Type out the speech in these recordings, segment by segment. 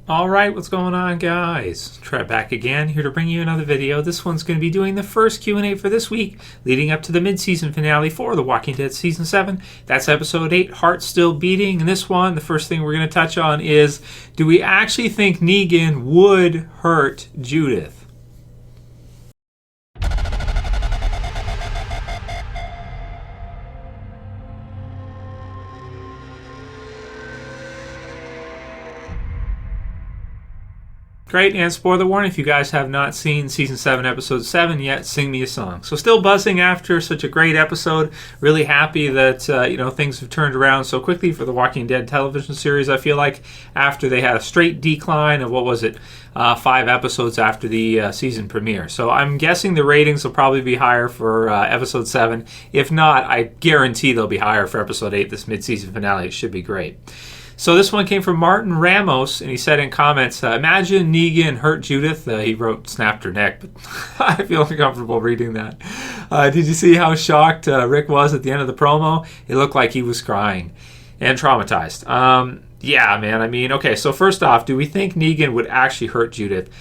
Alright, what's going on, guys? Trev back again, here to bring you another video. This one's going to be doing the first Q&A for this week, leading up to the mid-season finale for The Walking Dead Season 7. That's Episode 8, Heart Still Beating. And this one, the first thing we're going to touch on is, do we actually think Negan would hurt Judith? Great, and spoiler warning, if you guys have not seen Season 7, Episode 7 yet, sing me a song. So still buzzing after such a great episode. Really happy that, things have turned around so quickly for the Walking Dead television series. I feel like after they had a straight decline of, 5 episodes after the season premiere. So I'm guessing the ratings will probably be higher for Episode 7. If not, I guarantee they'll be higher for Episode 8, this mid-season finale. It should be great. So this one came from Martin Ramos, and he said in comments, imagine Negan hurt Judith. He wrote snapped her neck, but I feel uncomfortable reading that. Did you see how shocked Rick was at the end of the promo? It looked like he was crying and traumatized. Yeah, man. I mean, okay, so first off, do we think Negan would actually hurt Judith?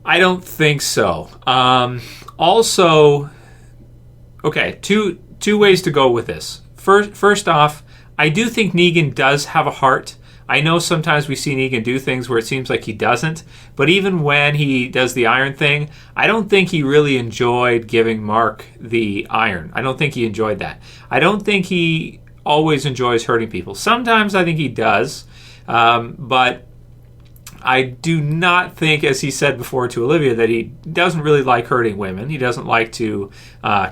I don't think so. Also, okay, two ways to go with this. First off, I do think Negan does have a heart. I know sometimes we see Negan do things where it seems like he doesn't, but even when he does the iron thing, I don't think he really enjoyed giving Mark the iron. I don't think he enjoyed that. I don't think he always enjoys hurting people. Sometimes I think he does, but I do not think, as he said before to Olivia, that he doesn't really like hurting women. He doesn't like to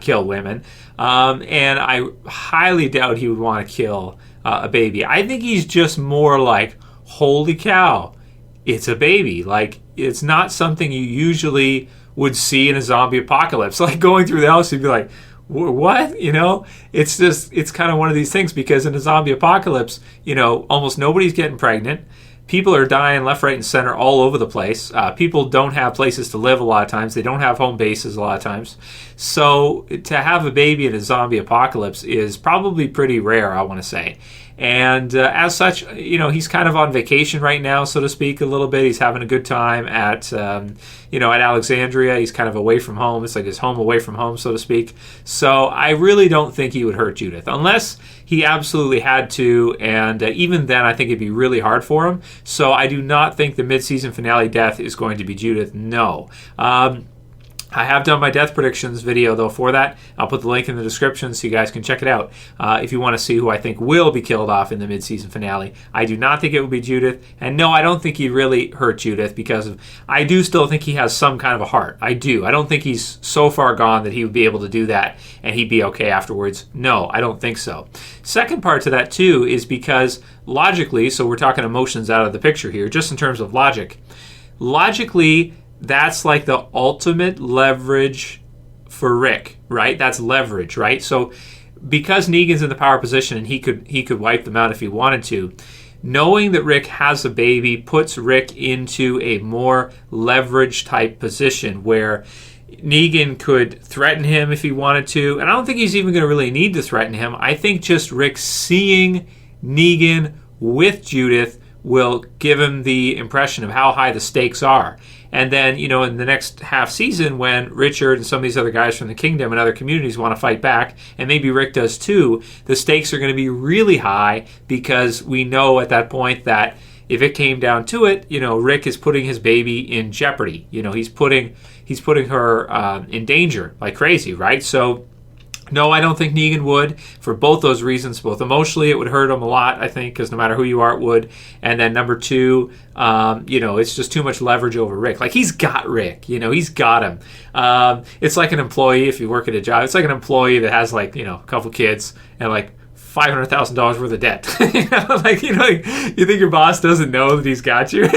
kill women. And I highly doubt he would want to kill a baby. I think he's just more like, holy cow, it's a baby. Like, it's not something you usually would see in a zombie apocalypse. Like, going through the house, you'd be like, what? You know, it's kind of one of these things, because in a zombie apocalypse, almost nobody's getting pregnant. People are dying left, right, and center all over the place. People don't have places to live a lot of times. They don't have home bases a lot of times. So to have a baby in a zombie apocalypse is probably pretty rare, I want to say. And as such, he's kind of on vacation right now, so to speak, a little bit. He's having a good time at Alexandria. He's kind of away from home. It's like his home away from home, so to speak. So I really don't think he would hurt Judith, unless he absolutely had to. And even then, I think it'd be really hard for him. So I do not think the mid-season finale death is going to be Judith. No. I have done my death predictions video, though, for that. I'll put the link in the description so you guys can check it out if you want to see who I think will be killed off in the mid-season finale. I do not think it will be Judith. And no, I don't think he'd really hurt Judith, because I do still think he has some kind of a heart. I do. I don't think he's so far gone that he would be able to do that and he'd be okay afterwards. No, I don't think so. Second part to that, too, is because logically, so we're talking emotions out of the picture here, just in terms of logic. Logically, that's like the ultimate leverage for Rick, right? That's leverage, right? So because Negan's in the power position and he could wipe them out if he wanted to, knowing that Rick has a baby puts Rick into a more leverage type position where Negan could threaten him if he wanted to. And I don't think he's even going to really need to threaten him. I think just Rick seeing Negan with Judith will give him the impression of how high the stakes are. And then, in the next half season, when Richard and some of these other guys from the Kingdom and other communities want to fight back, and maybe Rick does too, the stakes are going to be really high, because we know at that point that if it came down to it, Rick is putting his baby in jeopardy. He's putting her in danger like crazy, right? So no, I don't think Negan would, for both those reasons. Both emotionally, it would hurt him a lot, I think, because no matter who you are, it would. And then number two, it's just too much leverage over Rick. Like, he's got Rick, he's got him. It's like an employee, if you work at a job, it's like an employee that has, a couple kids and, $500,000 worth of debt. You think your boss doesn't know that he's got you? You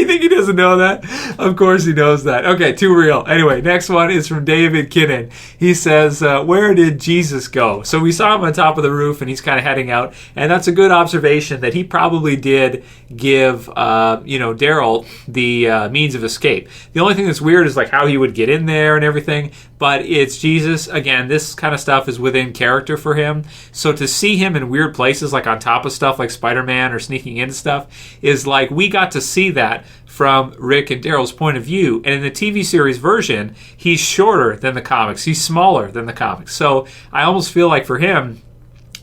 think he doesn't know that? Of course he knows that. Okay, too real. Anyway, next one is from David Kinnin. He says, where did Jesus go? So we saw him on top of the roof, and he's kind of heading out. And that's a good observation that he probably did give, Daryl the means of escape. The only thing that's weird is how he would get in there and everything. but it's Jesus. Again, this kind of stuff is within character for him. So to see him in weird places, like on top of stuff like Spider-Man or sneaking into stuff, is like we got to see that from Rick and Daryl's point of view. And in the TV series version, he's shorter than the comics. He's smaller than the comics. So I almost feel like for him,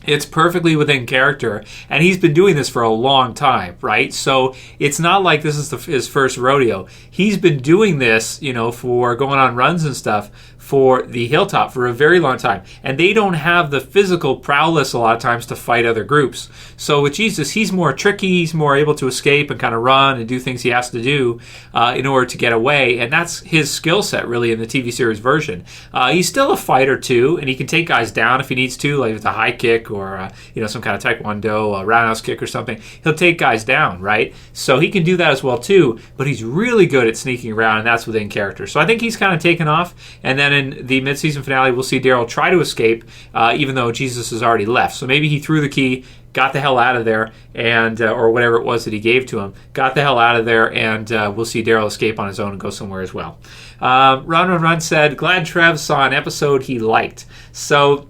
it's perfectly within character, and he's been doing this for a long time, right? So it's not like this is his first rodeo. He's been doing this, for going on runs and stuff for the Hilltop for a very long time. And they don't have the physical prowess a lot of times to fight other groups. So with Jesus, he's more tricky. He's more able to escape and kind of run and do things he has to do in order to get away. And that's his skill set, really, in the TV series version. He's still a fighter, too, and he can take guys down if he needs to, like with a high kick or, some kind of taekwondo, a roundhouse kick or something. He'll take guys down, right? So he can do that as well, too. But he's really good at sneaking around, and that's within character. So I think he's kind of taken off. And then in the mid-season finale, we'll see Daryl try to escape, even though Jesus has already left. So maybe he threw the key, got the hell out of there, and or whatever it was that he gave to him, got the hell out of there, and we'll see Daryl escape on his own and go somewhere as well. Run said, glad Trev saw an episode he liked. So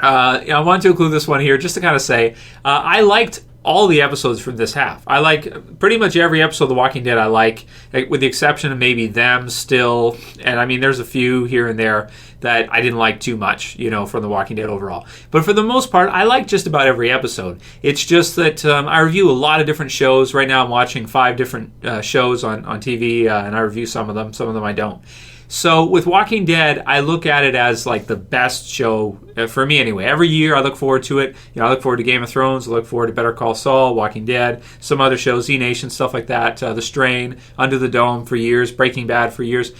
I wanted to include this one here just to kind of say, I liked all the episodes from this half. I like pretty much every episode of The Walking Dead. I like, with the exception of maybe Them still, and I mean there's a few here and there that I didn't like too much, from The Walking Dead overall. But for the most part, I like just about every episode. It's just that I review a lot of different shows. Right now I'm watching 5 different shows on TV, and I review some of them I don't. So with Walking Dead, I look at it as like the best show for me anyway. Every year I look forward to it. I look forward to Game of Thrones. I look forward to Better Call Saul, Walking Dead, some other shows, Z Nation, stuff like that. The Strain, Under the Dome for years, Breaking Bad for years.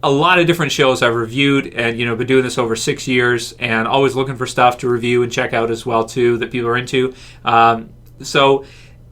A lot of different shows I've reviewed, and been doing this over 6 years, and always looking for stuff to review and check out as well too that people are into. So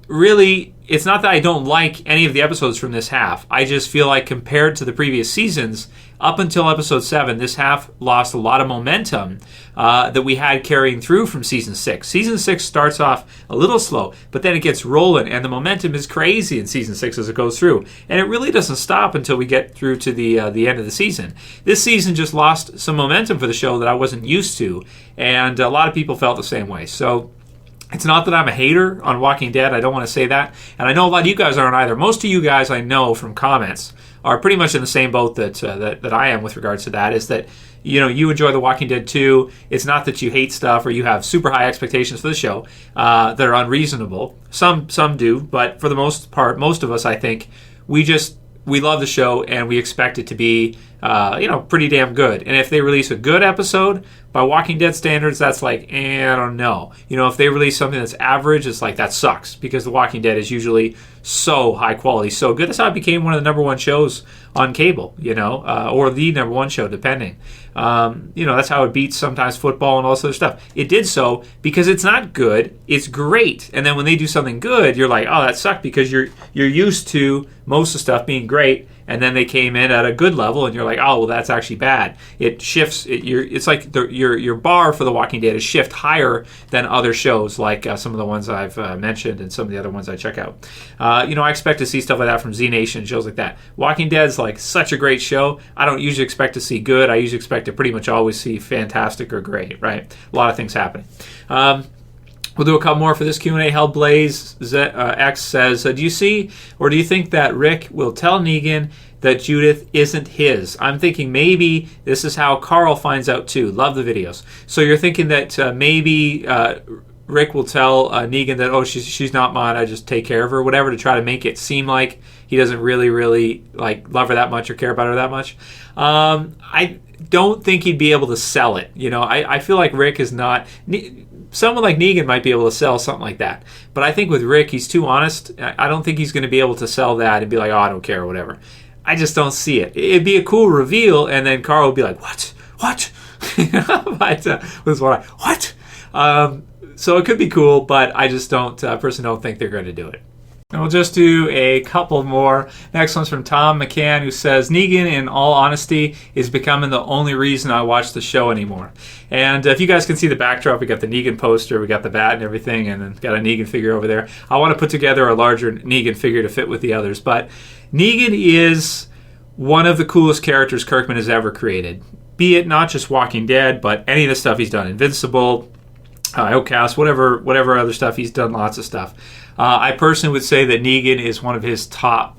really, it's not that I don't like any of the episodes from this half. I just feel like compared to the previous seasons, up until episode 7, this half lost a lot of momentum that we had carrying through from season 6. Season 6 starts off a little slow, but then it gets rolling, and the momentum is crazy in season 6 as it goes through. And it really doesn't stop until we get through to the end of the season. This season just lost some momentum for the show that I wasn't used to, and a lot of people felt the same way. So it's not that I'm a hater on Walking Dead. I don't want to say that. And I know a lot of you guys aren't either. Most of you guys I know from comments are pretty much in the same boat that I am with regards to that, is that you enjoy The Walking Dead too. It's not that you hate stuff or you have super high expectations for the show that are unreasonable. Some do, but for the most part, most of us, I think, we love the show and we expect it to be pretty damn good. And if they release a good episode by Walking Dead standards, that's like, I don't know. If they release something that's average, it's like, that sucks, because The Walking Dead is usually so high quality, so good. That's how it became one of the number one shows on cable, or the number one show, depending. That's how it beats sometimes football and all this other stuff. It did so because it's not good, it's great. And then when they do something good, you're like, oh, that sucked, because you're used to most of the stuff being great, and then they came in at a good level, and you're like, oh, well, that's actually bad. It shifts. It's like your bar for The Walking Dead is shift higher than other shows, like some of the ones I've mentioned and some of the other ones I check out. I expect to see stuff like that from Z Nation, shows like that. Walking Dead's like such a great show. I don't usually expect to see good. I usually expect to pretty much always see fantastic or great, right? A lot of things happening. We'll do a couple more for this Q&A. Hellblaze X says, do you see or do you think that Rick will tell Negan that Judith isn't his? I'm thinking maybe this is how Carl finds out too. Love the videos. So you're thinking that maybe Rick will tell Negan that, oh, she's not mine, I just take care of her, whatever, to try to make it seem like he doesn't really like love her that much or care about her that much. I don't think he'd be able to sell it. I feel like Rick is not... Someone like Negan might be able to sell something like that. But I think with Rick, he's too honest. I don't think he's going to be able to sell that and be like, oh, I don't care or whatever. I just don't see it. It'd be a cool reveal, and then Carl would be like, what? What? So it could be cool, but I just personally don't think they're going to do it. And we'll just do a couple more. Next one's from Tom McCann, who says, Negan, in all honesty, is becoming the only reason I watch the show anymore. And if you guys can see the backdrop, we got the Negan poster, we got the bat and everything, and then got a Negan figure over there. I want to put together a larger Negan figure to fit with the others. But Negan is one of the coolest characters Kirkman has ever created. be it not just Walking Dead, but any of the stuff he's done, Invincible, Outcast, whatever other stuff. He's done lots of stuff. I personally would say that Negan is one of his top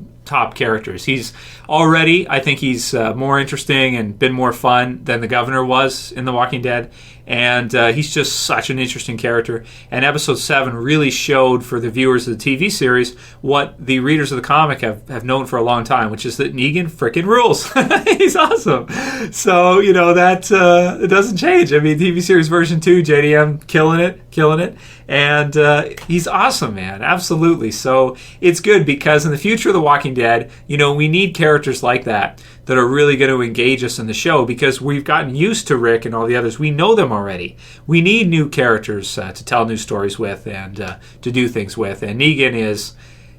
characters. He's already, I think he's more interesting and been more fun than the Governor was in The Walking Dead. And he's just such an interesting character. And episode 7 really showed for the viewers of the TV series what the readers of the comic have known for a long time, which is that Negan frickin' rules. He's awesome. So, you know, that it doesn't change. I mean, TV series version 2, JDM killing it. And he's awesome, man. Absolutely. So it's good because in the future of The Walking Dead, you know, we need characters like that are really going to engage us in the show because we've gotten used to Rick and all the others. We know them already. We need new characters to tell new stories with and to do things with. And Negan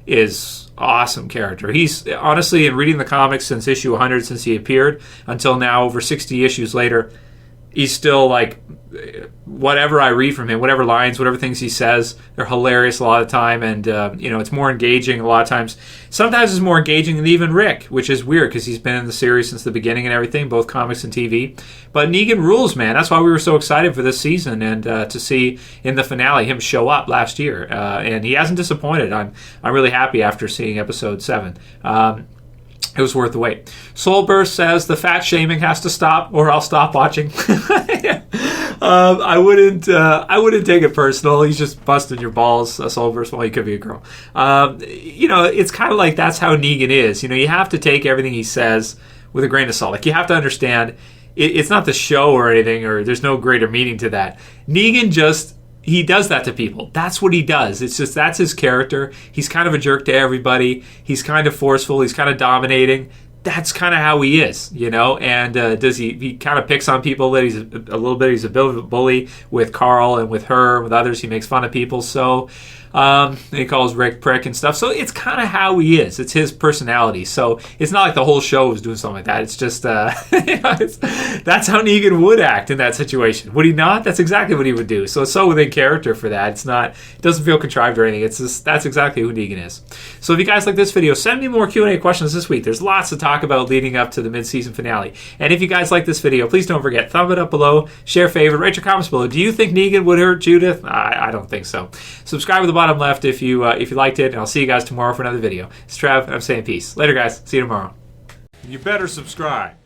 is awesome character. He's honestly, in reading the comics since issue 100, since he appeared, until now, over 60 issues later, he's still like, whatever I read from him, whatever lines, whatever things he says, they're hilarious a lot of the time, and you know, it's more engaging a lot of times. Sometimes it's more engaging than even Rick, which is weird because he's been in the series since the beginning and everything, both comics and TV. But Negan rules, man. That's why we were so excited for this season and to see in the finale him show up last year, and he hasn't disappointed. I'm really happy after seeing episode 7. It was worth the wait. Soulburst says the fat shaming has to stop, or I'll stop watching. I wouldn't take it personal. He's just busting your balls, Soulburst. Well, he could be a girl. You know, it's kind of like that's how Negan is. You know, you have to take everything he says with a grain of salt. Like, you have to understand it's not the show or anything, or there's no greater meaning to that. Negan just, he does that to people. That's what he does. It's just, that's his character. He's kind of a jerk to everybody. He's kind of forceful. He's kind of dominating. That's kind of how he is, you know. And does he kind of picks on people that he's a little bit. He's a bit of a bully with Carl and with her, and with others. He makes fun of people. So he calls Rick prick and stuff. So it's kind of how he is. It's his personality. So it's not like the whole show is doing something like that. It's just that's how Negan would act in that situation. Would he not? That's exactly what he would do. So it's so within character for that. It's not. It doesn't feel contrived or anything. It's just, that's exactly who Negan is. So if you guys like this video, send me more Q&A questions this week. There's lots to talk about leading up to the mid-season finale. And if you guys like this video, please don't forget, thumb it up below, share, favorite, write your comments below. Do you think Negan would hurt Judith? I don't think so. Subscribe at the bottom left if you liked it, and I'll see you guys tomorrow for another video. It's Trev, and I'm saying peace. Later, guys. See you tomorrow. You better subscribe.